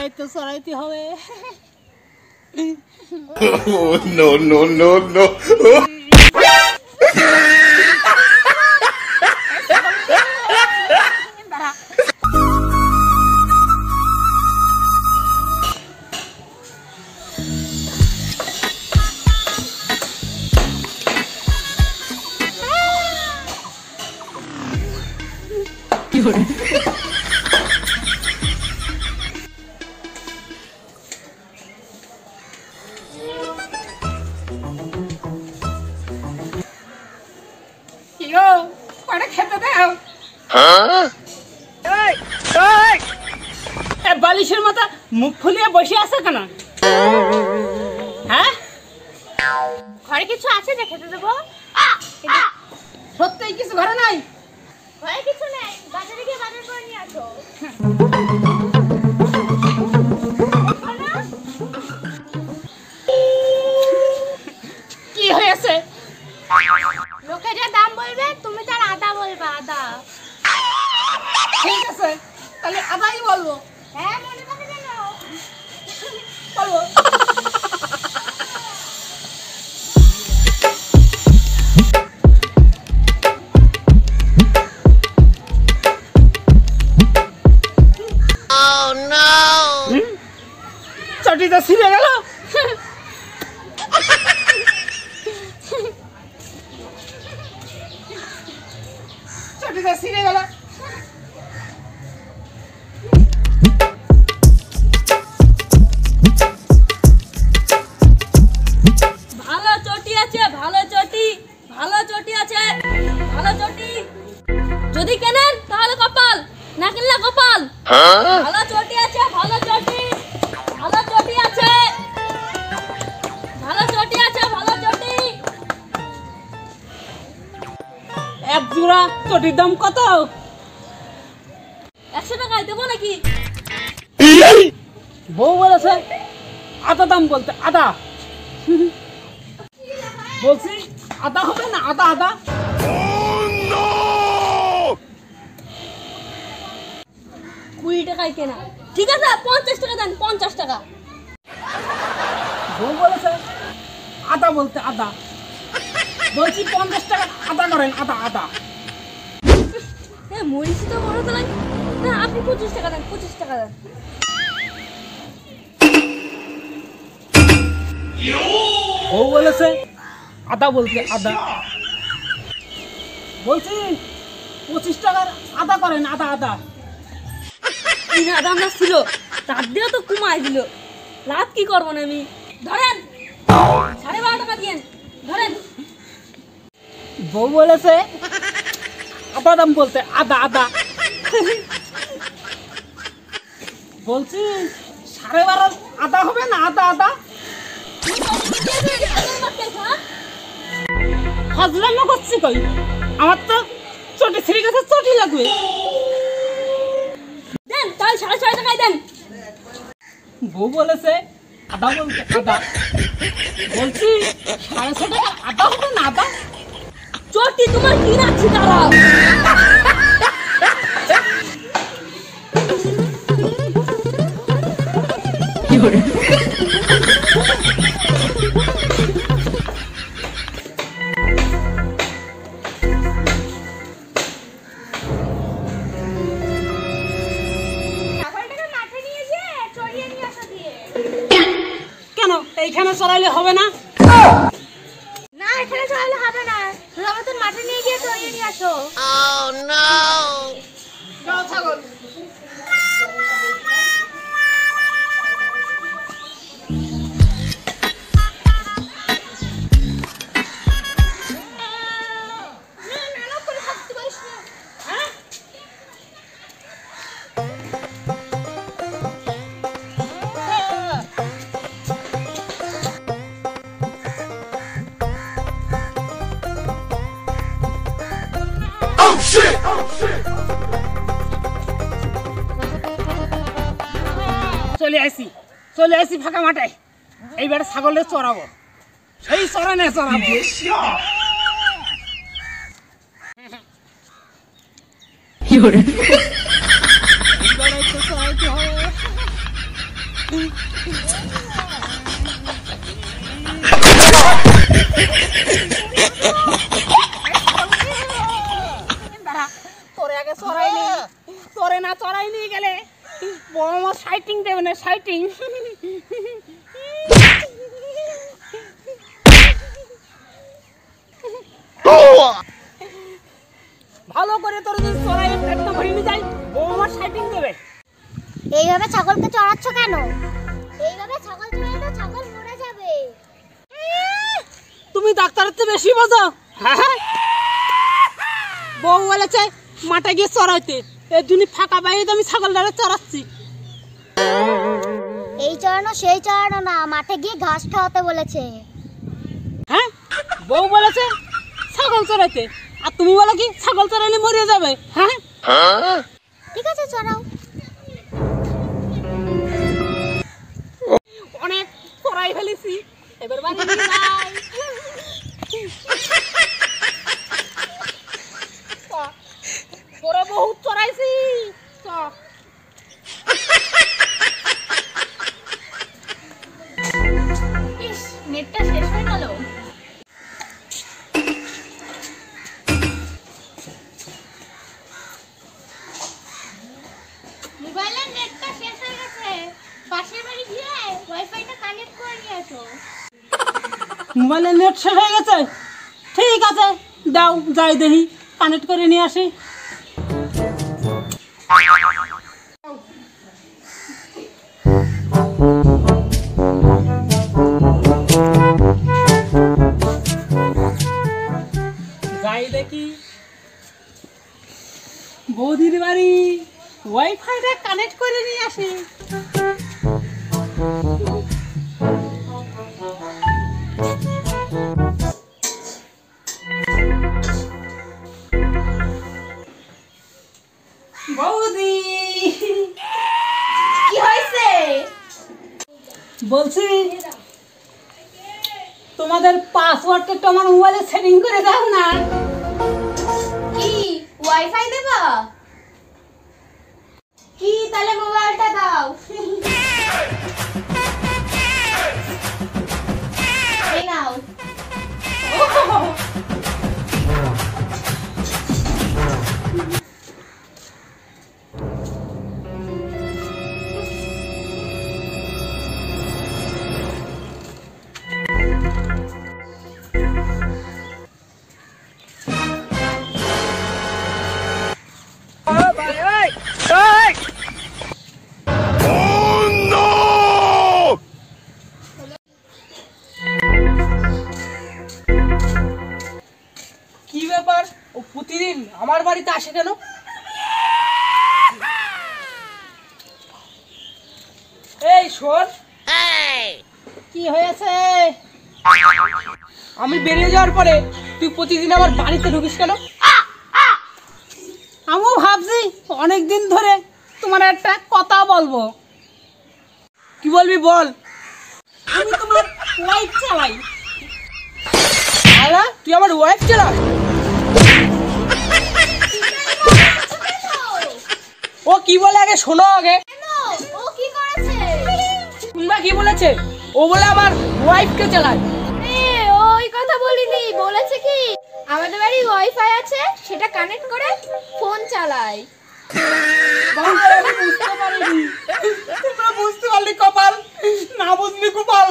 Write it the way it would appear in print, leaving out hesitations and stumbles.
সরাই তো সরাইতে হবে। নো নো নো নো খেতে দাও। বালিশের মাথা মুখ ফুলিয়ে বসে আছে কেন? হ্যাঁ, ঘরে কিছু আছে যে খেতে দেবো? সত্যি কিছু ঘরে নাই? ঘরে কিছু নেই, বাজারে গিয়ে বাজার করে নিয়ে আসো। কি হয়েছে? লোকে যা দাম বলবে তুমি তার আদা বলবা, আদা। ঠিক আছে, তাহলে আদাই বলবো। হ্যাঁ, মনে থাকে যেন বলবো। চটিটা ছিঁড়ে গেল। চটিটা ছিঁড়ে গেল। ভালো চটি আছে, ভালো চটি, ভালো চটি আছে, ভালো চটি। যদি কেনেন তাহলে কপাল, না কিনলে কপাল। ভালো চটি আছে, ভালো চটি, ভালো চটি আছে, ভালো চটি আছে, ভালো চটি। এক জোড়া চটির দাম কত? 100 টাকায় দেবো নাকি? বউ বলেছে আদা দাম বলতে, আদা। বলছি আদা হবে না? আদা আদা 20 টাকায় কেনা। ঠিক আছে, 50 টাকা দেন, 50 টাকা। বউ বলেছে আদা বলতে, আদা। বলছি 50 টাকা আদা করেন, আদা আদা। মরিচ তো বড় তো লাগে না, আপনি 25 টাকা দেন, 25 টাকা দেন। বউ বলেছে আদা বলতে, আদা। বলছি 25 টাকার আদা করেন, আদা আদা। তিন আদা আমরা ছিল, তার দিয়েও তো কমাই দিল। লাভ কি করবো না আমি? ধরেন 12.5 টাকা দিয়েন, ধরেন। বউ বলেছে আদা দাম বলতে, আদা আদা। বলছি 12.5 আদা হবে না? আদা আদা। হাজরামো করছি কই? আমার তো চটি ছিঁড়ে গেছে, চটি লাগবে। দেন তাহলে 6.5 টাকায় দেন। বউ বলেছে আদা বলতে, আদা। বলছি 6.5 টাকা আদা হবে না? আদা। চটি তোমার কিনাচ্ছি, দাঁড়াও। কেন এইখানে চড়াইলে হবে না? না, এখানে চলে হবে না, তুমি আমাদের মাঠে নিয়ে গিয়ে চড়িয়ে নিয়ে আসো। যাও ছাগল। চলে আসি ফাঁকা মাঠে। এইবার ছাগলে চড়াবো, সেই চড়ানে চড়াবো। তোরে আগে চড়াইনি, তোরে না চড়াই নিয়ে গেলে বড় মাছ সাইটিং দেবে না, সাইটিং। ভালো করে তোর যদি চড়াই একটা ভরে নিয়ে যাই, বড় মাছ সাইটিং দেবে। এইভাবে ছাগলকে চড়াচ্ছ কেন? এইভাবে ছাগল চড়ালে ছাগল মরে যাবে। তুমি ডাক্তারের চেয়ে বেশি বোঝো। হ্যাঁ, বউ বলেছে মাঠে গিয়ে চড়াইতে, এর জন্য ফাঁকা বাইরে আমি ছাগলটারে চড়াচ্ছি। এই চড়ানো সেই চড়ানো না, মাঠে গিয়ে ঘাস খাওয়াতে বলেছে। হ্যাঁ, বউ বলেছে ছাগল চড়াইতে, আর তুমি বলো কি ছাগল চড়াইলে মরে যাবে। হ্যাঁ, ঠিক আছে চড়াও। অনেক চড়াই ফেলেছি, এবার বাড়ি নিয়ে যাই। তোরা বহুত চড়াইছি। ইস, নেটটা শেষ হয়ে গেল। মোবাইলের নেটটা শেষ হয়ে গেছে, পাশের বাড়ি গিয়ে ওয়াইফাইটা কানেক্ট করে নিয়ে আসো। মোবাইলের নেট শেষ হয়ে গেছে, ঠিক আছে দাও, যাই দেখি কানেক্ট করে নিয়ে আসি। যাই দেখি বৌদির বাড়ি, ওয়াইফাইটা কানেক্ট করে নিয়ে আসি। বৌদি, কি হয়েছে? বলছি তোমাদের পাসওয়ার্ডটা একটু আমার মোবাইলে সেটিং করে দাও না। কি ওয়াইফাই দেবা? কি তাহলে মোবাইলটা দাও। এই নাও। কি ব্যাপার, ও প্রতিদিন আমার বাড়িতে আসে কেন? এই শোন, কি হয়েছে? আমি বেরিয়ে যাওয়ার পরে তুই প্রতিদিন আমার বাড়িতে ঢুকিস কেন? আমিও ভাবছি অনেকদিন ধরে তোমার একটা কথা বলবো। কি বলবি বল। আমি তোমার ওয়াইফ চালাই। আরে তুই আমার ওয়াইফ চালাস? ও কি বলে আগে শোনো আগে। ও কি করেছে? শুনবা কি বলেছে? ও বলে আমার ওয়াইফকে চালায়। ওই কথা বলিনি, বলেছে কি আমাদের বাড়ি ওয়াইফাই আছে, সেটা কানেক্ট করে ফোন চালায়। বুঝতে পারিনি, তোমরা বুঝতে পারলি কপাল, না বুঝলি কপাল।